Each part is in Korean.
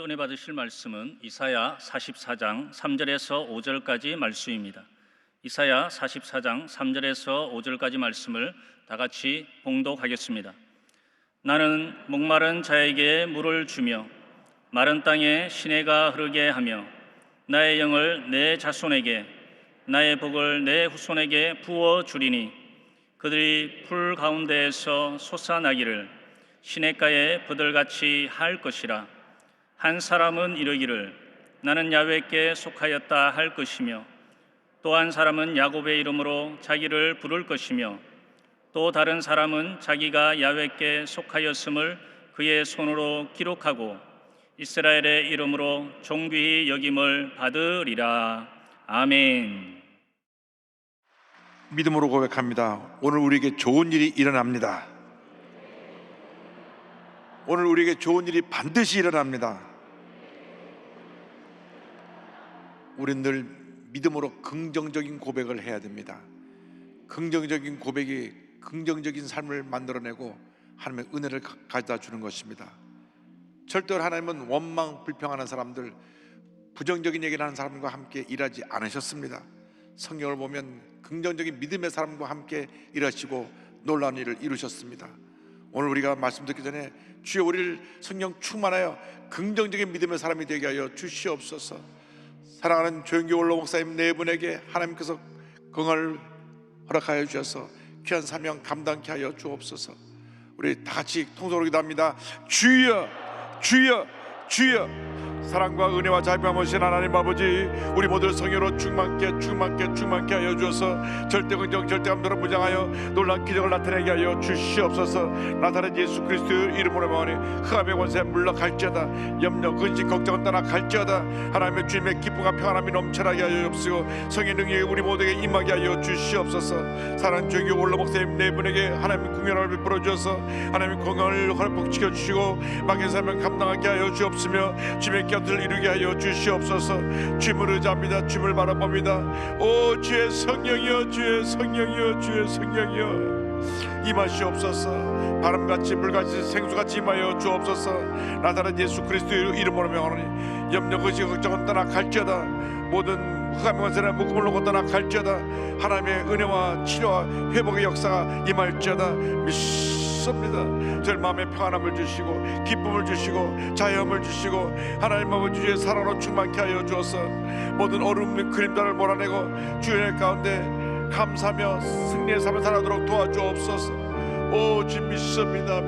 은혜 받으실 말씀은 이사야 44장 3절에서 5절까지 말씀입니다. 이사야 44장 3절에서 5절까지 말씀을 다 같이 봉독하겠습니다. 나는 목마른 자에게 물을 주며 마른 땅에 시내가 흐르게 하며 나의 영을 내 자손에게 나의 복을 내 후손에게 부어 주리니 그들이 풀 가운데에서 솟아나기를 시냇가에 버들같이 할 것이라. 한 사람은 이르기를 나는 야훼께 속하였다 할 것이며 또 한 사람은 야곱의 이름으로 자기를 부를 것이며 또 다른 사람은 자기가 야훼께 속하였음을 그의 손으로 기록하고 이스라엘의 이름으로 존귀히 여김을 받으리라. 아멘. 믿음으로 고백합니다. 오늘 우리에게 좋은 일이 일어납니다. 오늘 우리에게 좋은 일이 반드시 일어납니다. 우리는 늘 믿음으로 긍정적인 고백을 해야 됩니다. 긍정적인 고백이 긍정적인 삶을 만들어내고 하나님의 은혜를 가져다 주는 것입니다. 절대로 하나님은 원망 불평하는 사람들, 부정적인 얘기를 하는 사람과 함께 일하지 않으셨습니다. 성경을 보면 긍정적인 믿음의 사람과 함께 일하시고 놀라운 일을 이루셨습니다. 오늘 우리가 말씀 듣기 전에 주여 우리를 성령 충만하여 긍정적인 믿음의 사람이 되게 하여 주시옵소서. 사랑하는 조영기 원로 목사님 네 분에게 하나님께서 건강을 허락하여 주셔서 귀한 사명 감당케 하여 주옵소서. 우리 다 같이 통성으로 기도합니다. 주여 주여 주여. 사랑과 은혜와 자비함 오신 하나님 아버지, 우리 모두 성령으로 충만케 하여 주어서 절대 긍정 절대 감동으로 무장하여 놀라운 기적을 나타내게 하여 주시옵소서. 나타낸 예수 그리스도의 이름으로 명하니 흑암의 권세 물러갈지어다. 염려 근심 걱정은 떠나갈지어다. 하나님의 주님의 기쁨과 평안함이 넘쳐나게 하여 주옵시고 성의 능력이 우리 모두에게 임하게 하여 주시옵소서. 사랑하는 조영기 원로 목사님 네 분에게 하나님의 궁연을 베풀어 주셔서 하나님의 건강을 회복시켜 주시고 맡긴 사명 감당하게 하여 주옵시며 주님의 곁을 이루게 하여 주시옵소서. 주님을 의지합니다. 주님을 바라봅니다. 오 주의 성령이여 주의 성령이여 주의 성령이여 임하시옵소서. 바람같이 불같이 생수같이 임하여 주옵소서. 나타난 예수 그리스도의 이름으로 명하노니 염려 근심 걱정은 떠나갈지어다. 모든 흑암의 권세나 무거움을 놓고 떠나갈지어다. 하나님의 은혜와 치료와 회복의 역사가 임할지어다. 믿습니다. 저희 마음에 평안함을 주시고 기쁨을 주시고 자유함을 주시고 하나님 아버지의 사랑으로 충만케 하여 주어서 모든 어둠의 그림자를 몰아내고 주의 가운데 감사하며 승리의 삶을 살아가도록 도와주옵소서. 오 주 믿습니다.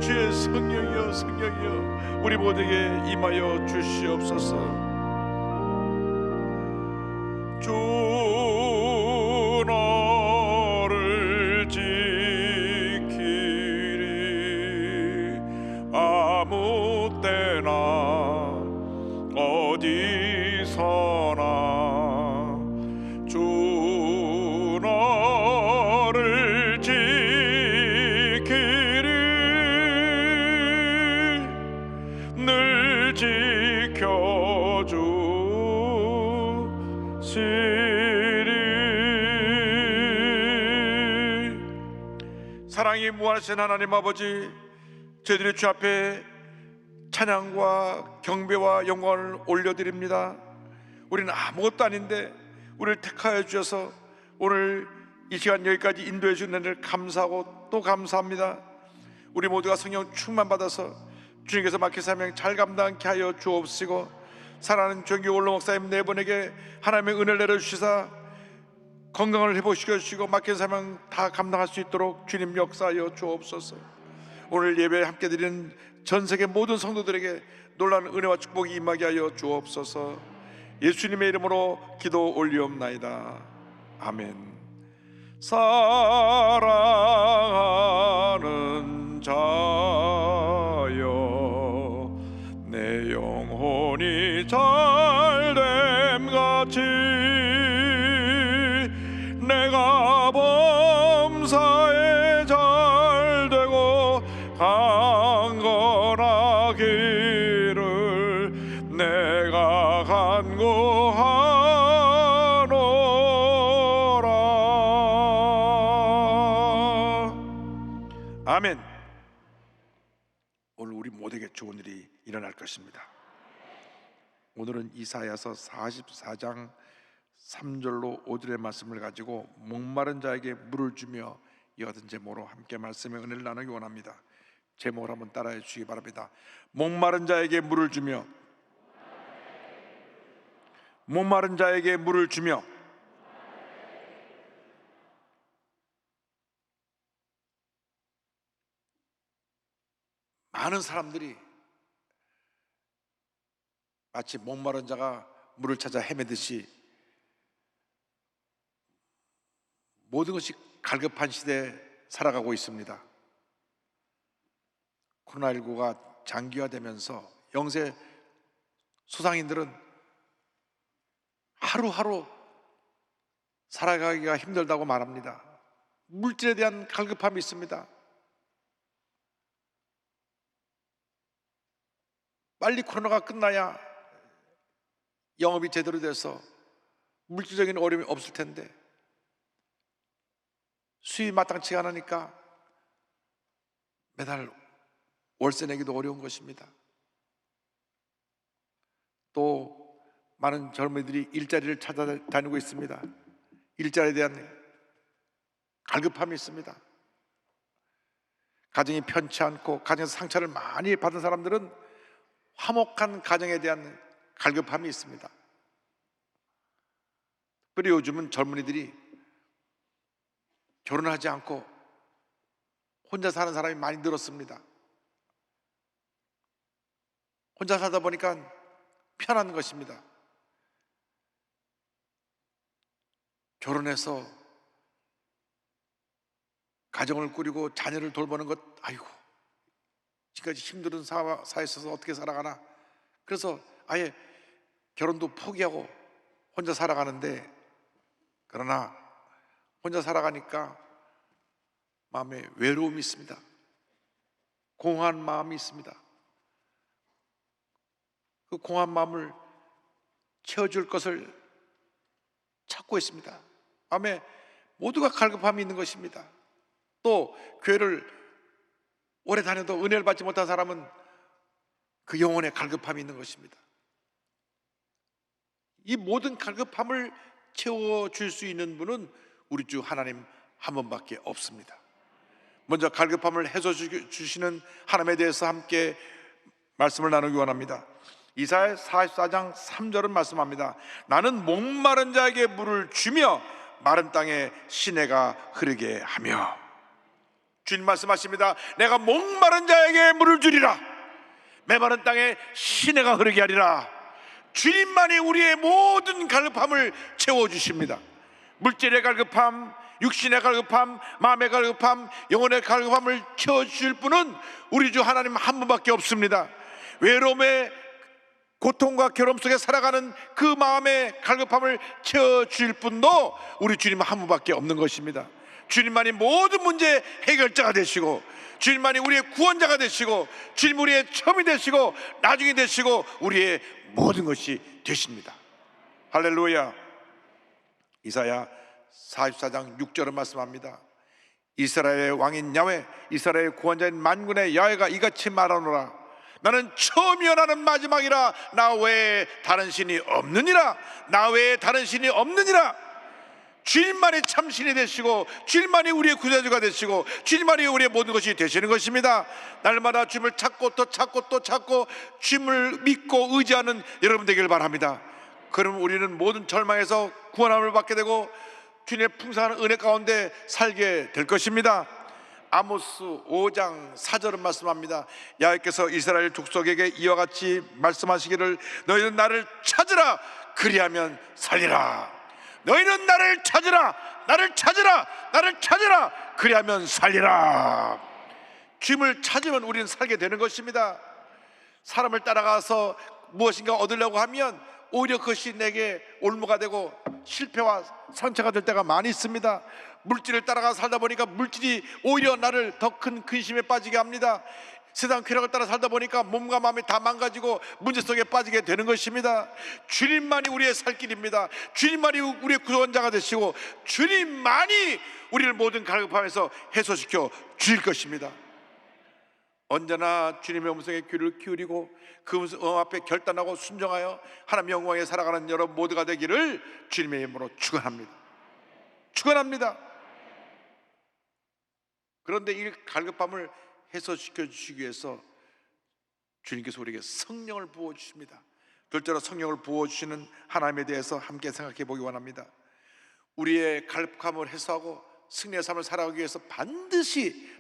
주의 성령이여 우리 모두에게 임하여 주시옵소서. 주 너를 지키리 아무 때나 어디서나 주 너를 지키리 늘 지켜주시리. 사랑이 무한하신 하나님 아버지, 저희들의 주 앞에 찬양과 경배와 영광을 올려드립니다. 우리는 아무것도 아닌데 우리를 택하여 주셔서 오늘 이 시간 여기까지 인도해 주신 은혜를 감사하고 또 감사합니다. 우리 모두가 성령 충만 받아서 주님께서 맡긴 사명 잘 감당케 하여 주옵시고 사랑하는 조영기 원로 목사님 네 분에게 하나님의 은혜를 내려주시사 건강을 회복시켜 주시고 맡긴 사명 다 감당할 수 있도록 주님 역사하여 주옵소서. 오늘 예배에 함께 드리는 전 세계 모든 성도들에게 놀라운 은혜와 축복이 임하게 하여 주옵소서. 예수님의 이름으로 기도 올리옵나이다. 아멘. 사랑하는 자여 내 영혼이 잘됨 같이 내가 범사에 잘되고 강건하기를 내가 간구하노라. 아멘. 오늘 우리 모두에게 좋은 일이 일어날 것입니다. 오늘은 이사야서 44장 3절로 5절의 말씀을 가지고 목마른 자에게 물을 주며 이와 같은 제목으로 함께 말씀의 은혜를 나누기 원합니다. 제목을 한번 따라해 주시기 바랍니다. 목마른 자에게 물을 주며, 목마른 자에게 물을 주며. 많은 사람들이 마치 목마른 자가 물을 찾아 헤매듯이 모든 것이 갈급한 시대에 살아가고 있습니다. 코로나19가 장기화되면서 영세 소상인들은 하루하루 살아가기가 힘들다고 말합니다. 물질에 대한 갈급함이 있습니다. 빨리 코로나가 끝나야 영업이 제대로 돼서 물질적인 어려움이 없을 텐데 수입이 마땅치 않으니까 매달 월세 내기도 어려운 것입니다. 또 많은 젊은이들이 일자리를 찾아다니고 있습니다. 일자리에 대한 갈급함이 있습니다. 가정이 편치 않고 가정에서 상처를 많이 받은 사람들은 화목한 가정에 대한 갈급함이 있습니다. 특별히 요즘은 젊은이들이 결혼하지 않고 혼자 사는 사람이 많이 늘었습니다. 혼자 살다 보니까 편한 것입니다. 결혼해서 가정을 꾸리고 자녀를 돌보는 것, 아이고 지금까지 힘든 사회에 있어서 어떻게 살아가나. 그래서 아예 결혼도 포기하고 혼자 살아가는데, 그러나 혼자 살아가니까 마음에 외로움이 있습니다. 공허한 마음이 있습니다. 그 공허한 마음을 채워줄 것을 찾고 있습니다. 마음에 모두가 갈급함이 있는 것입니다. 또 교회를 오래 다녀도 은혜를 받지 못한 사람은 그 영혼에 갈급함이 있는 것입니다. 이 모든 갈급함을 채워줄 수 있는 분은 우리 주 하나님 한 분밖에 없습니다. 먼저 갈급함을 해소해 주시는 하나님에 대해서 함께 말씀을 나누기 원합니다. 이사야 44장 3절은 말씀합니다. 나는 목마른 자에게 물을 주며 마른 땅에 시내가 흐르게 하며. 주님 말씀하십니다. 내가 목마른 자에게 물을 주리라. 메마른 땅에 시내가 흐르게 하리라. 주님만이 우리의 모든 갈급함을 채워주십니다. 물질의 갈급함, 육신의 갈급함, 마음의 갈급함, 영혼의 갈급함을 채워주실 분은 우리 주 하나님 한 분밖에 없습니다. 외로움의 고통과 괴로움 속에 살아가는 그 마음의 갈급함을 채워주실 분도 우리 주님 한 분밖에 없는 것입니다. 주님만이 모든 문제의 해결자가 되시고, 주님만이 우리의 구원자가 되시고, 주님 우리의 처음이 되시고 나중이 되시고 우리의 모든 것이 되십니다. 할렐루야. 이사야 44장 6절은 말씀합니다. 이스라엘의 왕인 야훼, 이스라엘의 구원자인 만군의 야훼가 이같이 말하노라. 나는 처음이요 나는 마지막이라. 나 외에 다른 신이 없느니라. 나 외에 다른 신이 없느니라. 주님만이 참신이 되시고, 주님만이 우리의 구세주가 되시고, 주님만이 우리의 모든 것이 되시는 것입니다. 날마다 주님을 찾고 또 찾고 또 찾고 주님을 믿고 의지하는 여러분 되기를 바랍니다. 그럼 우리는 모든 절망에서 구원함을 받게 되고 주님의 풍성한 은혜 가운데 살게 될 것입니다. 아모스 5장 4절은 말씀합니다. 야훼께서 이스라엘 족속에게 이와 같이 말씀하시기를 너희는 나를 찾으라. 그리하면 살리라. 너희는 나를 찾으라. 나를 찾으라. 나를 찾으라. 그리하면 살리라. 주님을 찾으면 우리는 살게 되는 것입니다. 사람을 따라가서 무엇인가 얻으려고 하면 오히려 그것이 내게 올무가 되고 실패와 상처가 될 때가 많이 있습니다. 물질을 따라가 살다 보니까 물질이 오히려 나를 더 큰 근심에 빠지게 합니다. 세상 쾌락을 따라 살다 보니까 몸과 마음이 다 망가지고 문제 속에 빠지게 되는 것입니다. 주님만이 우리의 살 길입니다. 주님만이 우리의 구원자가 되시고 주님만이 우리를 모든 갈급함에서 해소시켜 주실 것입니다. 언제나 주님의 음성에 귀를 기울이고 그 음성 앞에 결단하고 순종하여 하나님 영광에 살아가는 여러분 모두가 되기를 주님의 이름으로 축원합니다. 축원합니다. 그런데 이 갈급함을 해소시켜 주시기 위해서 주님께서 우리에게 성령을 부어주십니다. 둘째로 성령을 부어주시는 하나님에 대해서 함께 생각해 보기 원합니다. 우리의 갈급함을 해소하고 승리의 삶을 살아가기 위해서 반드시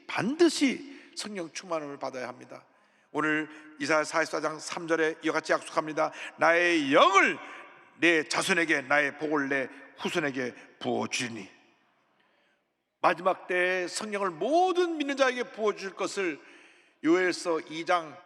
성령 충만함을 받아야 합니다. 오늘 이사야 44장 3절에 이와 같이 약속합니다. 나의 영을 내 자손에게, 나의 복을 내 후손에게 부어주리니. 마지막 때에 성령을 모든 믿는 자에게 부어줄 것을 요엘서 2장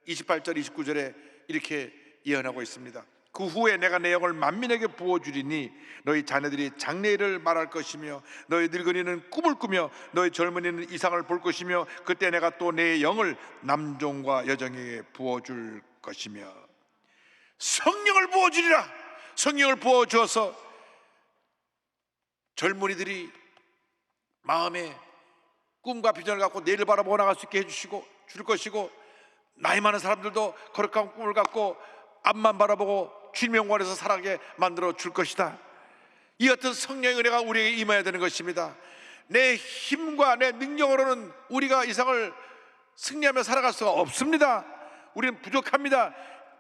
28절 29절에 이렇게 예언하고 있습니다. 그 후에 내가 내 영을 만민에게 부어주리니 너희 자녀들이 장래일을 말할 것이며 너희 늙은이는 꿈을 꾸며 너희 젊은이는 이상을 볼 것이며 그때 내가 또 내 영을 남종과 여종에게 부어줄 것이며. 성령을 부어주리라. 성령을 부어주어서 젊은이들이 마음에 꿈과 비전을 갖고 내일을 바라보고 나갈 수 있게 해주시고 줄 것이고, 나이 많은 사람들도 거룩한 꿈을 갖고 앞만 바라보고 주님의 영광에서 살아가게 만들어 줄 것이다. 이 같은 성령의 은혜가 우리에게 임해야 되는 것입니다. 내 힘과 내 능력으로는 우리가 이상을 승리하며 살아갈 수가 없습니다. 우리는 부족합니다.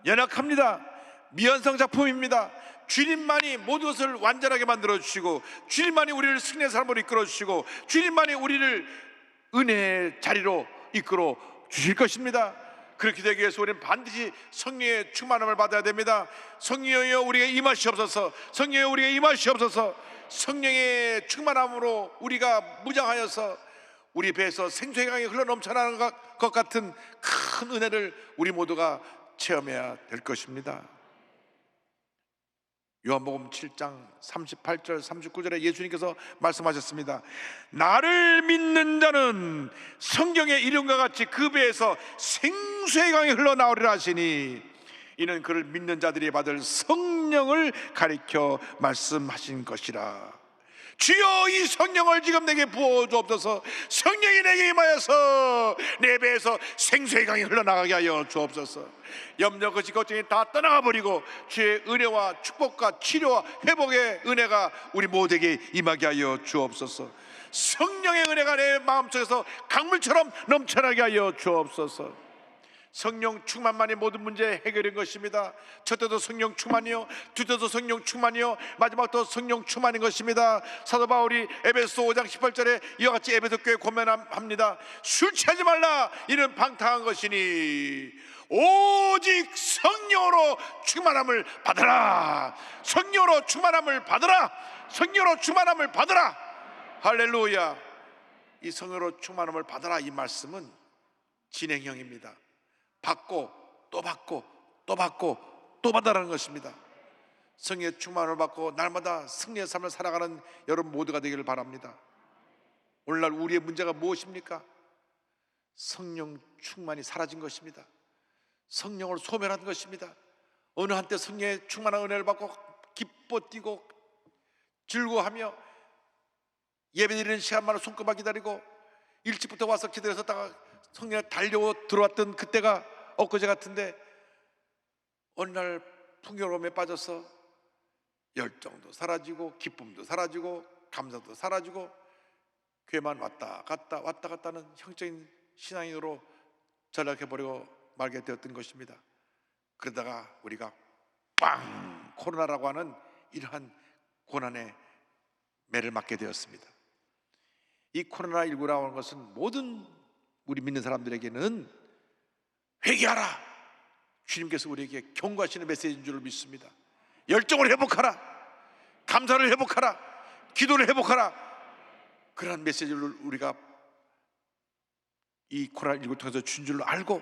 연약합니다. 미완성 작품입니다. 주님만이 모든 것을 완전하게 만들어 주시고, 주님만이 우리를 승리의 삶으로 이끌어 주시고, 주님만이 우리를 은혜의 자리로 이끌어 주실 것입니다. 그렇게 되기 위해서 우리는 반드시 성령의 충만함을 받아야 됩니다. 성령이여 우리에게 임하시옵소서. 성령이여 우리에게 임하시옵소서. 성령의 충만함으로 우리가 무장하여서 우리 배에서 생수의 강이 흘러 넘쳐나는 것 같은 큰 은혜를 우리 모두가 체험해야 될 것입니다. 요한복음 7장 38절 39절에 예수님께서 말씀하셨습니다. 나를 믿는 자는 성경의 이름과 같이 그 배에서 생수의 강이 흘러나오리라 하시니, 이는 그를 믿는 자들이 받을 성령을 가리켜 말씀하신 것이라. 주여 이 성령을 지금 내게 부어주옵소서. 성령이 내게 임하여서 내 배에서 생수의 강이 흘러나가게 하여 주옵소서. 염려 거짓 걱정이 다 떠나가 버리고 주의 은혜와 축복과 치료와 회복의 은혜가 우리 모두에게 임하게 하여 주옵소서. 성령의 은혜가 내 마음속에서 강물처럼 넘쳐나게 하여 주옵소서. 성령 충만만이 모든 문제의 해결인 것입니다. 첫째도 성령 충만이요, 둘째도 성령 충만이요, 마지막도 성령 충만인 것입니다. 사도 바울이 에베소 5장 18절에 이와 같이 에베소 교회에 권면합니다. 술 취하지 말라, 이는 방탕한 것이니 오직 성령으로 충만함을 받으라. 성령으로 충만함을 받으라. 성령으로 충만함을 받으라. 할렐루야. 이 성령으로 충만함을 받으라, 이 말씀은 진행형입니다. 받고 또 받고 또 받고 또 받아라는 것입니다. 성령의 충만을 받고 날마다 승리의 삶을 살아가는 여러분 모두가 되기를 바랍니다. 오늘날 우리의 문제가 무엇입니까? 성령 충만이 사라진 것입니다. 성령을 소멸한 것입니다. 어느 한때 성령의 충만한 은혜를 받고 기뻐 뛰고 즐거워하며 예배드리는 시간만을 손꼽아 기다리고 일찍부터 와서 기다렸다가 성령에 달려 들어왔던 그때가 엊그제 같은데, 어느 날 풍요로움에 빠져서 열정도 사라지고 기쁨도 사라지고 감사도 사라지고 교회만 왔다 갔다 하는 형적인 신앙인으로 전락해버리고 말게 되었던 것입니다. 그러다가 우리가 빵! 코로나라고 하는 이러한 고난의 매를 맞게 되었습니다. 이 코로나19라고 하는 것은 모든 우리 믿는 사람들에게는 회개하라, 주님께서 우리에게 경고하시는 메시지인 줄 믿습니다. 열정을 회복하라, 감사를 회복하라, 기도를 회복하라, 그러한 메시지를 우리가 이 코로나19를 통해서 준 줄로 알고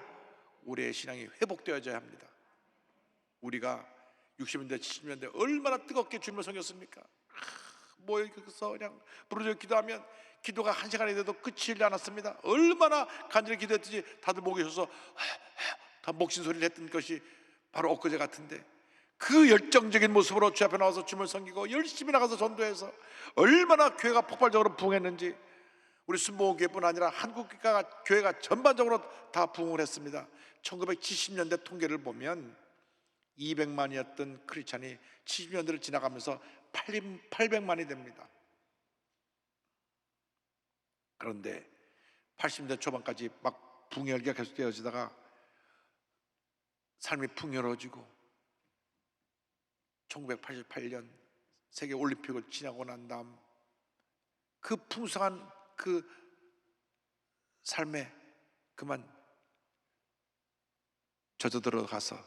우리의 신앙이 회복되어져야 합니다. 우리가 60년대 70년대 얼마나 뜨겁게 주님을 섬겼습니까? 모여서 그냥 부르짖어 기도하면 기도가 한 시간이 돼도 끝이 않았습니다. 얼마나 간절히 기도했든지 다들 목이 쉬어서 다 목신 소리를 했던 것이 바로 엊그제 같은데, 그 열정적인 모습으로 주 앞에 나와서 주님을 섬기고 열심히 나가서 전도해서 얼마나 교회가 폭발적으로 부흥했는지 우리 순복음교회뿐 아니라 한국 교회가 전반적으로 다 부흥을 했습니다. 1970년대 통계를 보면 200만이었던 크리스찬이 70년대를 지나가면서 800만이 됩니다. 그런데 80년대 초반까지 막 붕열기가 계속되어지다가 삶이 풍요로워지고 1988년 세계 올림픽을 지나고 난 다음 그 풍성한 그 삶에 그만 젖어들어가서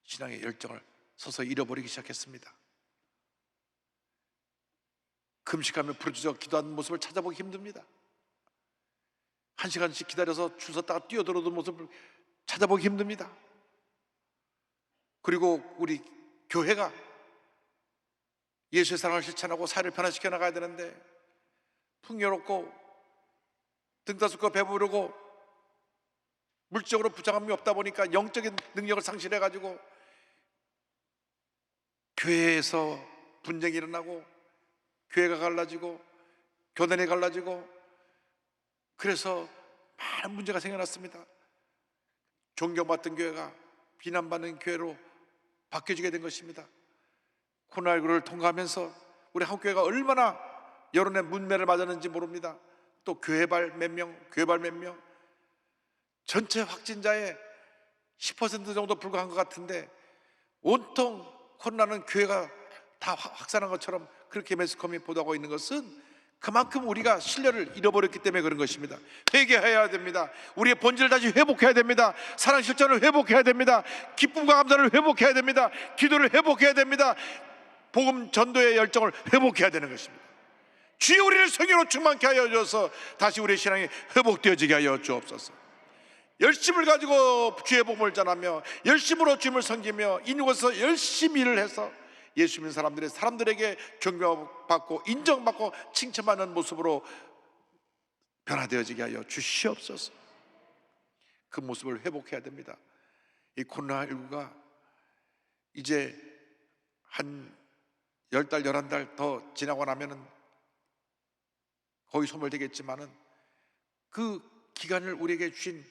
신앙의 열정을 서서히 잃어버리기 시작했습니다. 금식하며 부르짖어 기도하는 모습을 찾아보기 힘듭니다. 1시간씩 기다려서 줄 섰다가 뛰어들어오는 모습을 찾아보기 힘듭니다. 그리고 우리 교회가 예수의 사랑을 실천하고 사회를 변화시켜 나가야 되는데 풍요롭고 등다섯고 배부르고 물질적으로 부장함이 없다 보니까 영적인 능력을 상실해가지고 교회에서 분쟁이 일어나고 교회가 갈라지고 교단이 갈라지고 그래서 많은 문제가 생겨났습니다. 존경받던 교회가 비난받는 교회로 바뀌어지게 된 것입니다. 코로나19를 통과하면서 우리 한국교회가 얼마나 여론의 문매를 맞았는지 모릅니다. 또 교회발 몇 명 전체 확진자의 10% 정도 불과한 것 같은데 온통 코로나는 교회가 다 확산한 것처럼 그렇게 매스컴이 보도하고 있는 것은 그만큼 우리가 신뢰를 잃어버렸기 때문에 그런 것입니다. 회개해야 됩니다. 우리의 본질을 다시 회복해야 됩니다. 사랑 실천을 회복해야 됩니다. 기쁨과 감사를 회복해야 됩니다. 기도를 회복해야 됩니다. 복음 전도의 열정을 회복해야 되는 것입니다. 주여 우리를 성령으로 충만케 하여 주셔서 다시 우리의 신앙이 회복되어지게 하여 주옵소서. 열심을 가지고 주의 복음을 전하며 열심으로 주님을 섬기며 인육에서 열심히 일을 해서 예수 믿는 사람들에게 경배받고 인정받고 칭찬받는 모습으로 변화되어지게 하여 주시옵소서. 그 모습을 회복해야 됩니다. 이 코로나19가 이제 한 10달, 11달 더 지나고 나면은 거의 소멸되겠지만은 그 기간을 우리에게 주신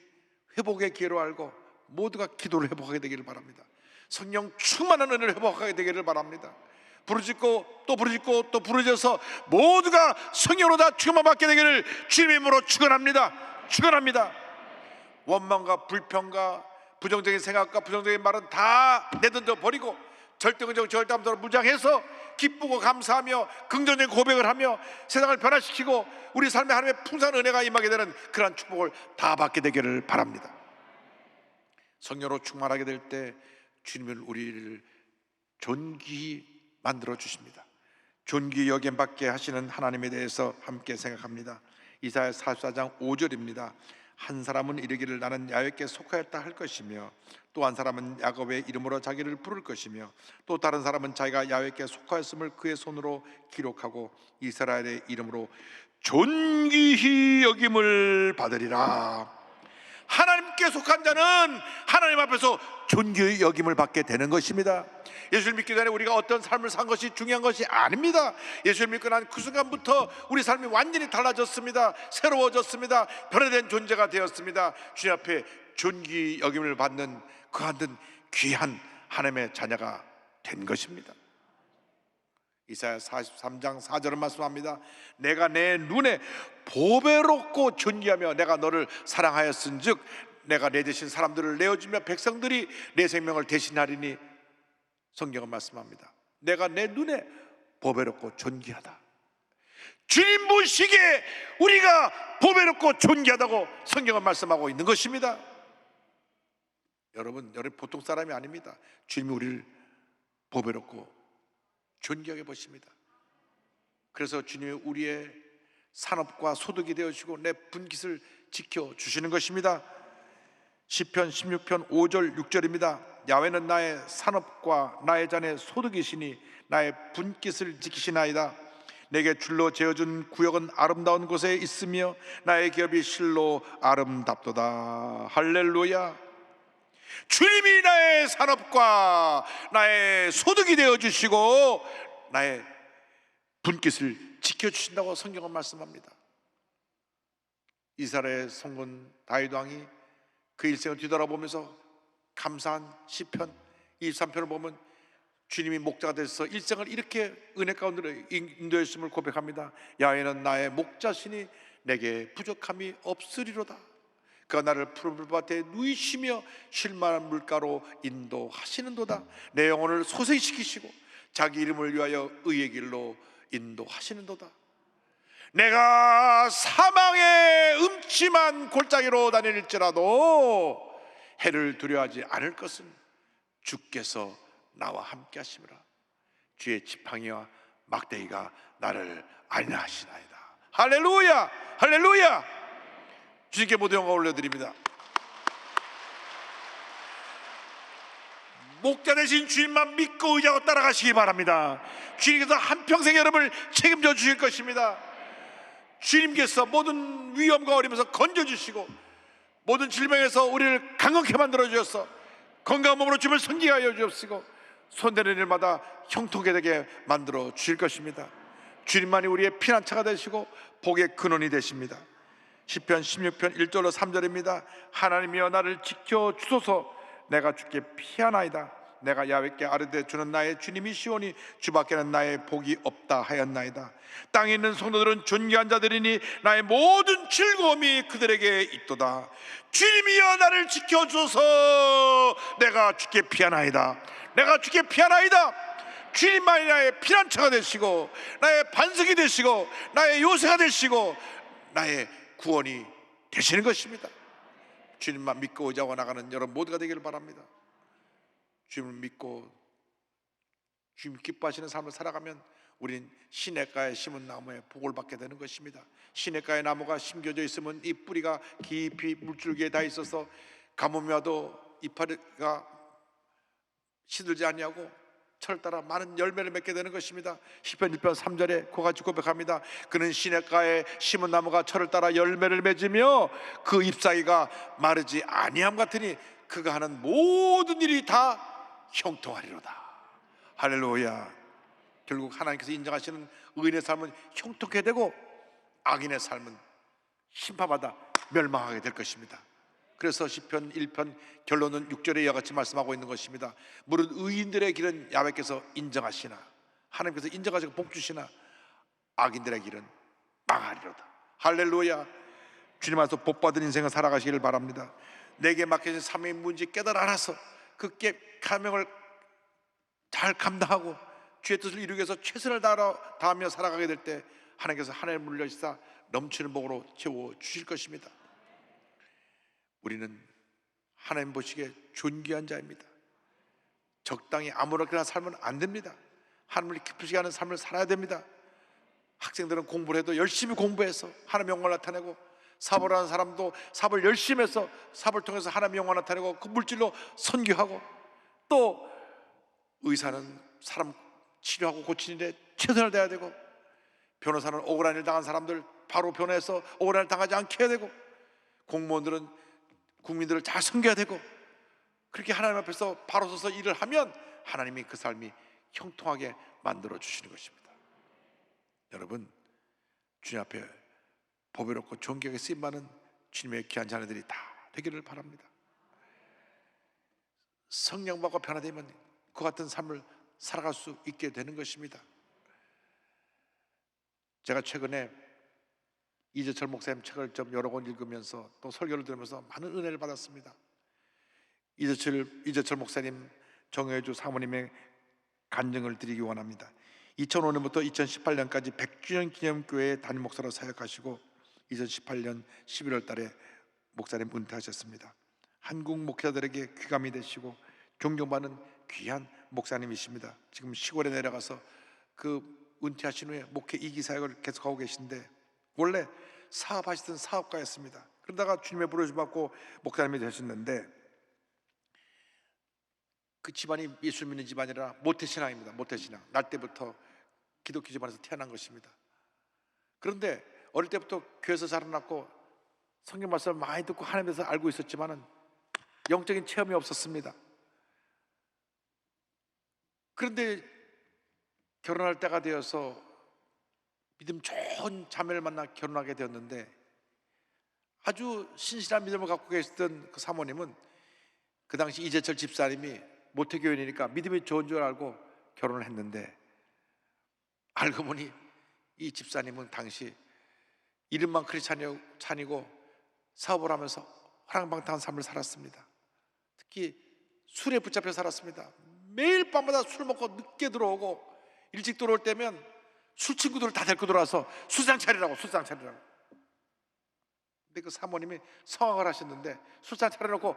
회복의 기회로 알고 모두가 기도를 회복하게 되기를 바랍니다. 성령 충만한 은혜를 회복하게 되기를 바랍니다. 부르짖고 또 부르짖고 또 부르짖어서 모두가 성령으로 다 충만 받게 되기를 주님의 이름으로 축원합니다. 축원합니다. 원망과 불평과 부정적인 생각과 부정적인 말은 다 내던져 버리고 절대적으로 절대함으로 무장해서 기쁘고 감사하며 긍정적인 고백을 하며 세상을 변화시키고 우리 삶에 하나님의 풍성한 은혜가 임하게 되는 그러한 축복을 다 받게 되기를 바랍니다. 성령으로 충만하게 될 때 주님은 우리를 존귀히 만들어 주십니다. 존귀히 여김받게 하시는 하나님에 대해서 함께 생각합니다. 이사야 44장 5절입니다. 한 사람은 이르기를 나는 야훼께 속하였다 할 것이며 또 한 사람은 야곱의 이름으로 자기를 부를 것이며 또 다른 사람은 자기가 야훼께 속하였음을 그의 손으로 기록하고 이스라엘의 이름으로 존귀히 여김을 받으리라. 하나님께 속한 자는 하나님 앞에서 존귀히 여김을 받게 되는 것입니다. 예수를 믿기 전에 우리가 어떤 삶을 산 것이 중요한 것이 아닙니다. 예수를 믿고 난 그 순간부터 우리 삶이 완전히 달라졌습니다. 새로워졌습니다. 변화된 존재가 되었습니다. 주님 앞에 존귀히 여김을 받는 그한 귀한 하나님의 자녀가 된 것입니다. 이사야 43장 4절은 말씀합니다. 내가 내 눈에 보배롭고 존귀하며 내가 너를 사랑하였은즉 내가 내 대신 사람들을 내어주며 백성들이 내 생명을 대신하리니. 성경은 말씀합니다. 내가 내 눈에 보배롭고 존귀하다. 주님 보시기에 우리가 보배롭고 존귀하다고 성경은 말씀하고 있는 것입니다. 여러분 보통 사람이 아닙니다. 주님이 우리를 보배롭고 존귀하게 보십니다. 그래서 주님이 우리의 산업과 소득이 되어주시고 내 분깃을 지켜주시는 것입니다. 시편 16편 5절 6절입니다. 야훼는 나의 산업과 나의 잔의 소득이시니 나의 분깃을 지키시나이다. 내게 줄로 재어준 구역은 아름다운 곳에 있으며 나의 기업이 실로 아름답도다. 할렐루야. 주님이 나의 산업과 나의 소득이 되어주시고 나의 분깃을 지켜주신다고 성경은 말씀합니다. 이스라엘의 성군 다윗 왕이 그 일생을 뒤돌아보면서 감사한 시편 23편을 보면 주님이 목자가 되셔서 일생을 이렇게 은혜 가운데로 인도했음을 고백합니다. 야훼는 나의 목자시니 내게 부족함이 없으리로다. 그가 나를 푸른 물밭에 누이시며 쉴만한 물가로 인도하시는도다. 내 영혼을 소생시키시고 자기 이름을 위하여 의의 길로 인도하시는도다. 내가 사망의 음침한 골짜기로 다닐지라도 해를 두려워하지 않을 것은 주께서 나와 함께 하심이라. 주의 지팡이와 막대기가 나를 안위하시나이다. 할렐루야, 할렐루야. 주님께 모두 영광 올려드립니다. 목자 되신 주님만 믿고 의지하고 따라가시기 바랍니다. 주님께서 한평생 여러분을 책임져 주실 것입니다. 주님께서 모든 위험과 어려움에서 건져주시고 모든 질병에서 우리를 강건케 만들어 주셔서 건강한 몸으로 주님을 섬기게 주옵시고 손대는 일마다 형통하게 되게 만들어 주실 것입니다. 주님만이 우리의 피난처가 되시고 복의 근원이 되십니다. 시편 16편 1절로 3절입니다. 하나님이여 나를 지켜 주소서. 내가 주께 피하나이다. 내가 야훼께 아뢰되 주는 나의 주님이시오니 주밖에는 나의 복이 없다 하였나이다. 땅에 있는 성도들은 존귀한 자들이니 나의 모든 즐거움이 그들에게 있도다. 주님이여 나를 지켜 주소서. 내가 주께 피하나이다. 내가 주께 피하나이다. 주님만이 나의 피난처가 되시고 나의 반석이 되시고 나의 요새가 되시고 나의 구원이 되시는 것입니다. 주님만 믿고 의지하고 나가는 여러분 모두가 되기를 바랍니다. 주님을 믿고 주님 기뻐하시는 삶을 살아가면 우린 시냇가에 심은 나무에 복을 받게 되는 것입니다. 시냇가에 나무가 심겨져 있으면 이 뿌리가 깊이 물줄기에 닿아 있어서 가뭄이 와도 이파리가 시들지 아니하고 철 따라 많은 열매를 맺게 되는 것입니다. 시편 1편 3절에 그같이 고백합니다. 그는 시냇가에 심은 나무가 철을 따라 열매를 맺으며 그 잎사귀가 마르지 아니함 같으니 그가 하는 모든 일이 다 형통하리로다. 할렐루야. 결국 하나님께서 인정하시는 의인의 삶은 형통하게 되고 악인의 삶은 심판받아 멸망하게 될 것입니다. 그래서 시편 1편 결론은 6절에 이와 같이 말씀하고 있는 것입니다. 무릇 의인들의 길은 야훼께서 인정하시나 하나님께서 인정하시고 복주시나 악인들의 길은 망하리로다. 할렐루야. 주님 안에서 복받은 인생을 살아가시기를 바랍니다. 내게 맡겨진 사명의 문제 깨달아 알아서 그 사명을 잘 감당하고 주의 뜻을 이루기 위해서 최선을 다하며 살아가게 될 때 하나님께서 하늘을 물려주사 넘치는 복으로 채워 주실 것입니다. 우리는 하나님 보시기에 존귀한 자입니다. 적당히 아무렇게나 살면 안 됩니다. 하나님을 기쁘시게 하는 삶을 살아야 됩니다. 학생들은 공부를 해도 열심히 공부해서 하나님의 영광을 나타내고, 사업을 하는 사람도 사업을 열심히 해서 사업을 통해서 하나님의 영광을 나타내고 그 물질로 선교하고, 또 의사는 사람 치료하고 고치는 일에 최선을 다해야 되고, 변호사는 억울한 일 당한 사람들 바로 변호해서 억울한 일 당하지 않게 해야 되고, 공무원들은 국민들을 잘 섬겨야 되고, 그렇게 하나님 앞에서 바로 서서 일을 하면 하나님이 그 삶이 형통하게 만들어 주시는 것입니다. 여러분, 주님 앞에 보배롭고 존귀하게 쓰임받는 주님의 귀한 자녀들이 다 되기를 바랍니다. 성령받고 변화되면 그 같은 삶을 살아갈 수 있게 되는 것입니다. 제가 최근에 이재철 목사님 책을 좀 여러 권 읽으면서 또 설교를 들으면서 많은 은혜를 받았습니다. 이재철 목사님 정효주 사모님의 간증을 드리기 원합니다. 2005년부터 2018년까지 100주년 기념교회 담임 목사로 사역하시고 2018년 11월 달에 목사님 은퇴하셨습니다. 한국 목사들에게 귀감이 되시고 존경받는 귀한 목사님이십니다. 지금 시골에 내려가서 그 은퇴하신 후에 목회 2기 사역을 계속하고 계신데, 원래 사업하시던 사업가였습니다. 그러다가 주님의 부르심 받고 목사님이 되셨는데, 그 집안이 예수 믿는 집안이라 모태신앙입니다. 모태신앙. 날 때부터 기독교 집안에서 태어난 것입니다. 그런데 어릴 때부터 교회에서 자라났고 성경 말씀을 많이 듣고 하나님에서 알고 있었지만은 영적인 체험이 없었습니다. 그런데 결혼할 때가 되어서 믿음 좋은 자매를 만나 결혼하게 되었는데, 아주 신실한 믿음을 갖고 계시던 그 사모님은 그 당시 이재철 집사님이 모태교인이니까 믿음이 좋은 줄 알고 결혼을 했는데, 알고 보니 이 집사님은 당시 이름만 크리스찬이고 사업을 하면서 화랑방탕한 삶을 살았습니다. 특히 술에 붙잡혀 살았습니다. 매일 밤마다 술 먹고 늦게 들어오고 일찍 들어올 때면 술 친구들을 다 데리고 들어와서 술상 차리라고. 근데 그 사모님이 성황을 하셨는데 술상 차려놓고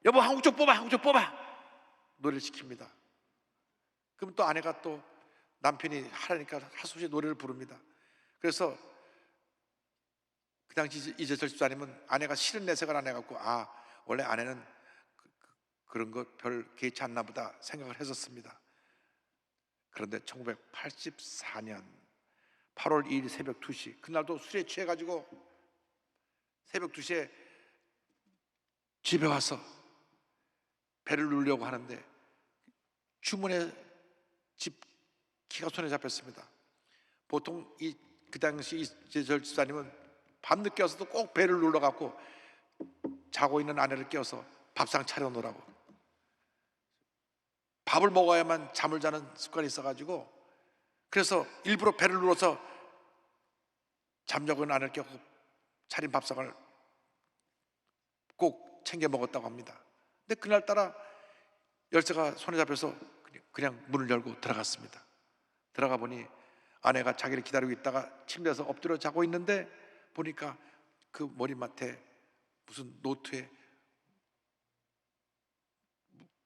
여보 한국 좀 뽑아 노래를 시킵니다. 그럼 또 아내가 또 남편이 하라니까 할 수 없이 노래를 부릅니다. 그래서 그 당시 이재철 집사님은 아내가 싫은 내색을 안 해갖고 원래 아내는 그런 거 별 개의치 않나 보다 생각을 했었습니다. 그런데 1984년 8월 2일 새벽 2시, 그날도 술에 취해가지고 새벽 2시에 집에 와서 배를 누르려고 하는데 주문에 집 키가 손에 잡혔습니다. 보통 그 당시 이재철 집사님은 밤늦게 와서도 꼭 배를 눌러갖고 자고 있는 아내를 깨워서 밥상 차려놓으라고, 밥을 먹어야만 잠을 자는 습관이 있어가지고, 그래서 일부러 배를 눌러서 잠자고 있는 아내를 깨우고 차린 밥상을 꼭 챙겨 먹었다고 합니다. 근데 그날따라 열쇠가 손에 잡혀서 그냥 문을 열고 들어갔습니다. 들어가 보니 아내가 자기를 기다리고 있다가 침대에서 엎드려 자고 있는데, 보니까 그 머리맡에 무슨 노트에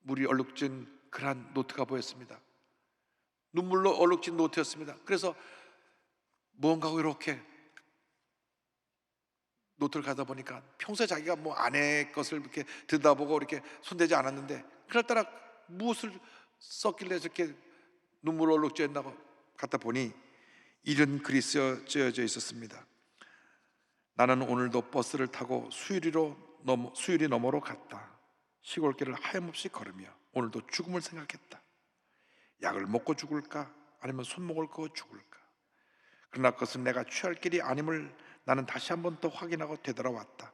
물이 얼룩진 그런 노트가 보였습니다. 눈물로 얼룩진 노트였습니다. 그래서 뭔가 이렇게 노트를 가다 보니까 평소에 자기가 뭐 아내 것을 이렇게 들여다보고 이렇게 손대지 않았는데, 그날따라 무엇을 썼길래 저렇게 눈물 얼룩졌나고 갖다 보니 이런 글이 쓰여져 있었습니다. 나는 오늘도 버스를 타고 수유리 너머로 갔다. 시골길을 하염없이 걸으며 오늘도 죽음을 생각했다. 약을 먹고 죽을까 아니면 손목을 그어 죽을까. 그러나 그것은 내가 취할 길이 아님을 나는 다시 한 번 더 확인하고 되돌아왔다.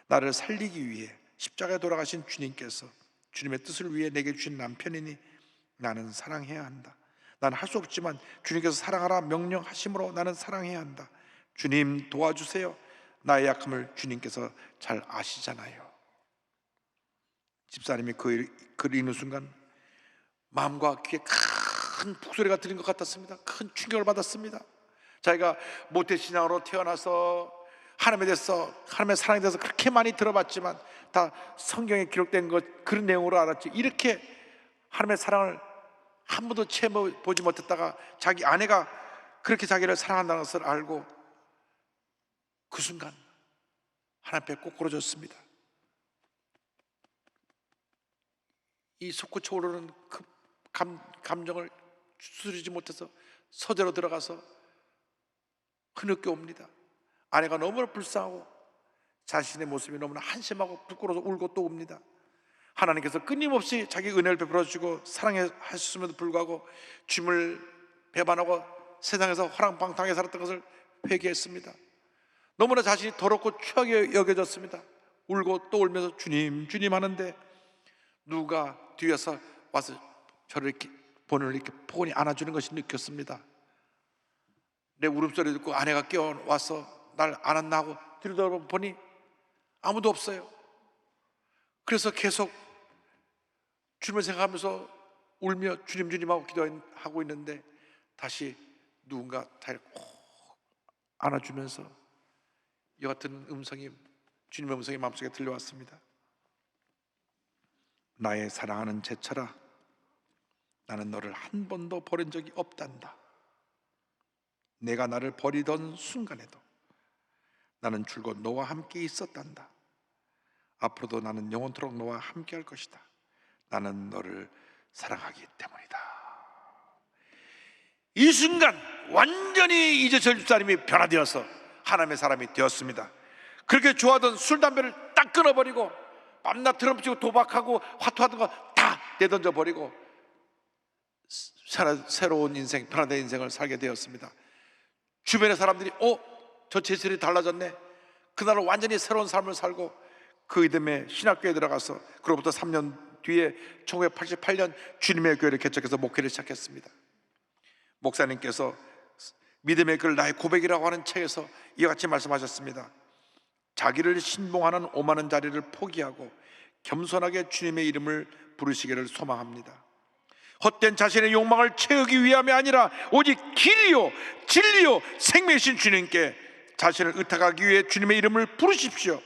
나를 살리기 위해 십자가에 돌아가신 주님께서 주님의 뜻을 위해 내게 주신 남편이니 나는 사랑해야 한다. 나는 할 수 없지만 주님께서 사랑하라 명령하심으로 나는 사랑해야 한다. 주님 도와주세요. 나의 약함을 주님께서 잘 아시잖아요. 집사님이 그 글을 읽는 순간 마음과 귀에 큰 북소리가 들린 것 같았습니다. 큰 충격을 받았습니다. 자기가 모태신앙으로 태어나서 하나님에 대해서, 하나님의 사랑에 대해서 그렇게 많이 들어봤지만 다 성경에 기록된 그런 내용으로 알았지, 이렇게 하나님의 사랑을 한 번도 채워보지 못했다가 자기 아내가 그렇게 자기를 사랑한다는 것을 알고 그 순간 하나님 앞에 꼬꾸러졌습니다. 이 솟구쳐 오르는 그 감정을 추스르지 못해서 서재로 들어가서 흐느껴 옵니다. 아내가 너무나 불쌍하고 자신의 모습이 너무나 한심하고 부끄러워서 울고 또 옵니다. 하나님께서 끊임없이 자기 은혜를 베풀어 주시고 사랑해 하셨음에도 불구하고 주님을 배반하고 세상에서 화랑방탕하게 살았던 것을 회개했습니다. 너무나 자신이 더럽고 추하게 여겨졌습니다. 울고 또 울면서 주님 주님 하는데 누가 뒤에서 와서 저를 이렇게 본을 이렇게 포근히 안아주는 것이 느꼈습니다. 내 울음소리 듣고 아내가 깨어와서 날 안았나 하고 들여다보니 아무도 없어요. 그래서 계속 주님을 생각하면서 울며 주님 주님 하고 기도하고 있는데 다시 누군가 다리를 꼭 안아주면서 이 같은 음성이, 주님의 음성이 마음속에 들려왔습니다. 나의 사랑하는 제철아, 나는 너를 한 번도 버린 적이 없단다. 내가 나를 버리던 순간에도 나는 줄곧 너와 함께 있었단다. 앞으로도 나는 영원토록 너와 함께 할 것이다. 나는 너를 사랑하기 때문이다. 이 순간 완전히 이재철 집사님이 변화되어서 하나님의 사람이 되었습니다. 그렇게 좋아하던 술, 담배를 딱 끊어버리고 밤낮 드럼 치고 도박하고 화투하던 거 다 내던져 버리고 새로운 인생, 변화된 인생을 살게 되었습니다. 주변의 사람들이 저 제철이 달라졌네, 그날 완전히 새로운 삶을 살고 그 이듬해 신학교에 들어가서 그로부터 3년 뒤에 1988년 주님의 교회를 개척해서 목회를 시작했습니다. 목사님께서 믿음의 글 나의 고백이라고 하는 책에서 이와 같이 말씀하셨습니다. 자기를 신봉하는 오만한 자리를 포기하고 겸손하게 주님의 이름을 부르시기를 소망합니다. 헛된 자신의 욕망을 채우기 위함이 아니라 오직 길이요 진리요 생명이신 주님께 자신을 의탁하기 위해 주님의 이름을 부르십시오.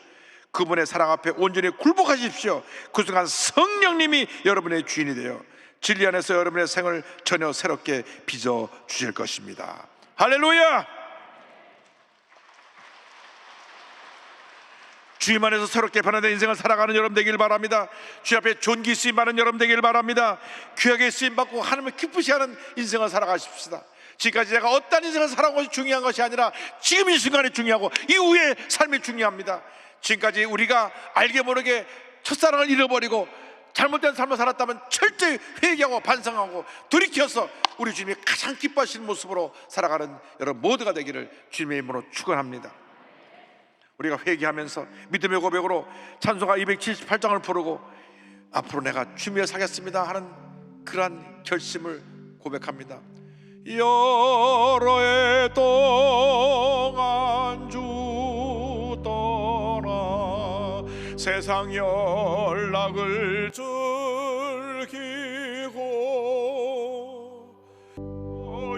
그분의 사랑 앞에 온전히 굴복하십시오. 그 순간 성령님이 여러분의 주인이 되어 진리 안에서 여러분의 생을 전혀 새롭게 빚어 주실 것입니다. 할렐루야! 주님 안에서 새롭게 변화된 인생을 살아가는 여러분 되길 바랍니다. 주 앞에 존귀 쓰임 받는 여러분 되길 바랍니다. 귀하게 쓰임 받고 하나님을 기쁘시하는 인생을 살아가십시다. 지금까지 내가 어떤 인생을 살아온 것이 중요한 것이 아니라 지금 이 순간이 중요하고 이후의 삶이 중요합니다. 지금까지 우리가 알게 모르게 첫사랑을 잃어버리고 잘못된 삶을 살았다면 철저히 회개하고 반성하고 돌이켜서 우리 주님이 가장 기뻐하시는 모습으로 살아가는 여러분 모두가 되기를 주님의 이름으로 축원합니다. 우리가 회개하면서 믿음의 고백으로 찬송가 278장을 부르고 앞으로 내가 주님을 사겠습니다 하는 그러한 결심을 고백합니다. 여러 해 동안 주 떠나 세상 연락을 즐기고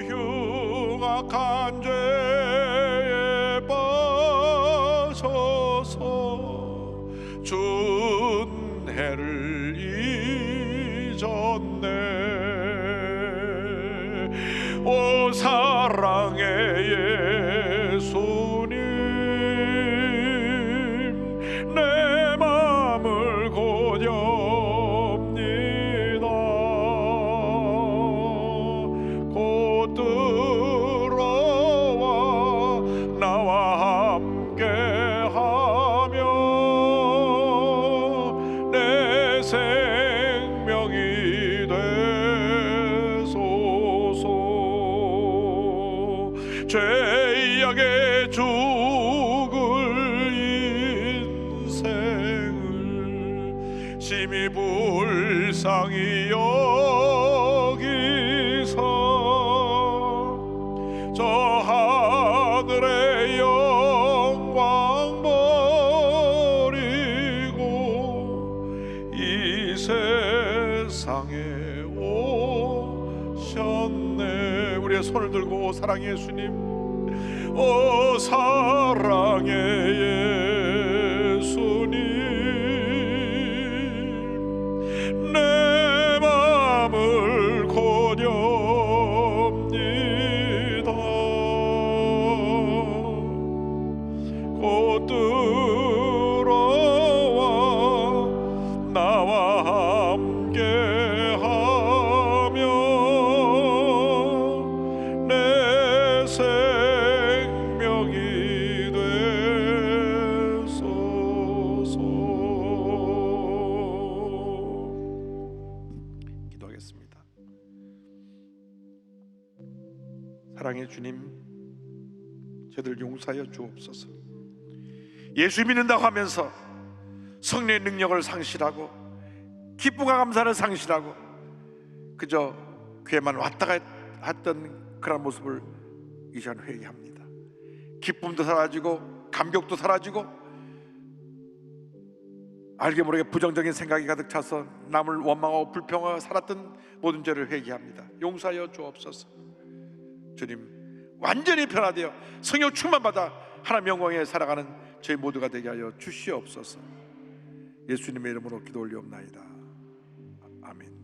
흉악한 죄에 빠져서 준해를 잊었네. 오 사랑의 예수님 내 맘을 고렵니다. 곧 들어와 나와 함께하며 내 생명이 되소서. 죄악에 죽을 인생을 심히 불쌍히 여기서 저 하늘의 영광 버리고 이 세상에 오셨네. 우리의 손을 들고 사랑의 예수님, 오 사랑의 예수님 내 맘을 고렵니다. 곧 들어와 나와 함께하며 내 생명이 되소서. 기도하겠습니다. 사랑의 주님, 저들 용서하여 주옵소서. 예수 믿는다고 하면서 성령의 능력을 상실하고 기쁨과 감사를 상실하고 그저 교회만 왔다가 했던 그런 모습을 이 시간 회개합니다. 기쁨도 사라지고 감격도 사라지고 알게 모르게 부정적인 생각이 가득 차서 남을 원망하고 불평하고 살았던 모든 죄를 회개합니다. 용서하여 주옵소서. 주님, 완전히 변화되어 성령 충만받아 하나님 영광에 살아가는 저희 모두가 되게 하여 주시옵소서. 예수님의 이름으로 기도 올리옵나이다. 아멘.